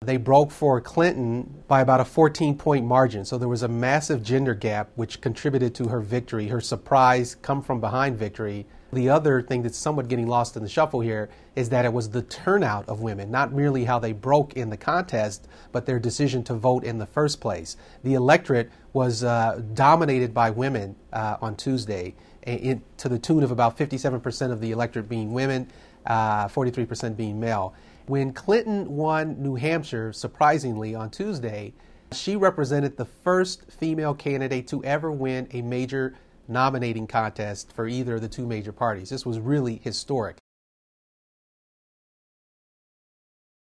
They broke for Clinton by about a 14-point margin. So there was a massive gender gap, which contributed to her victory, her surprise come-from-behind victory. The other thing that's somewhat getting lost in the shuffle here is that it was the turnout of women, not merely how they broke in the contest, but their decision to vote in the first place. The electorate was dominated by women on Tuesday, to the tune of about 57% of the electorate being women, 43% being male. When Clinton won New Hampshire, surprisingly, on Tuesday, she represented the first female candidate to ever win a major nominating contest for either of the two major parties. This was really historic.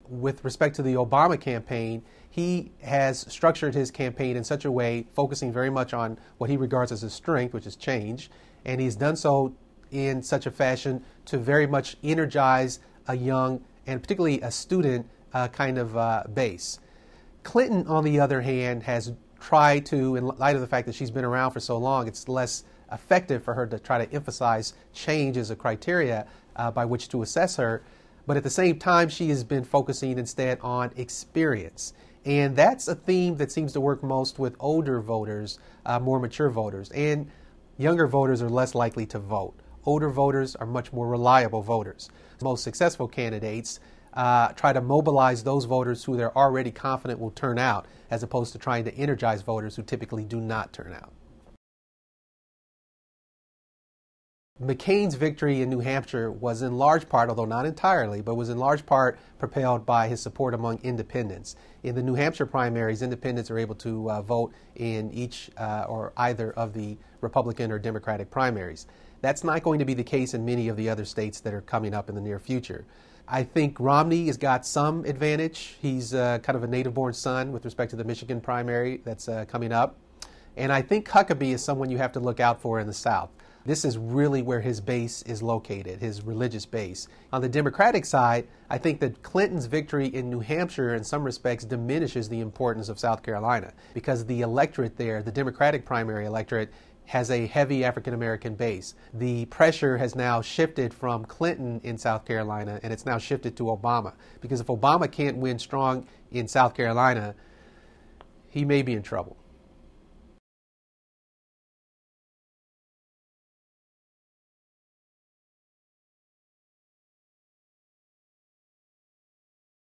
With respect to the Obama campaign, he has structured his campaign in such a way, focusing very much on what he regards as his strength, which is change, and he's done so in such a fashion to very much energize a young and particularly a student kind of base. Clinton, on the other hand, has tried to, in light of the fact that she's been around for so long, it's less effective for her to try to emphasize change as a criteria by which to assess her. But at the same time, she has been focusing instead on experience. And that's a theme that seems to work most with older voters, more mature voters. And younger voters are less likely to vote. Older voters are much more reliable voters. Most successful candidates try to mobilize those voters who they're already confident will turn out, as opposed to trying to energize voters who typically do not turn out. McCain's victory in New Hampshire was in large part, although not entirely, but was in large part propelled by his support among independents. In the New Hampshire primaries, independents are able to vote in each or either of the Republican or Democratic primaries. That's not going to be the case in many of the other states that are coming up in the near future. I think Romney has got some advantage. He's kind of a native-born son with respect to the Michigan primary that's coming up. And I think Huckabee is someone you have to look out for in the South. This is really where his base is located, his religious base. On the Democratic side, I think that Clinton's victory in New Hampshire in some respects diminishes the importance of South Carolina, because the electorate there, the Democratic primary electorate, has a heavy African-American base. The pressure has now shifted from Clinton in South Carolina, and it's now shifted to Obama. Because if Obama can't win strong in South Carolina, he may be in trouble.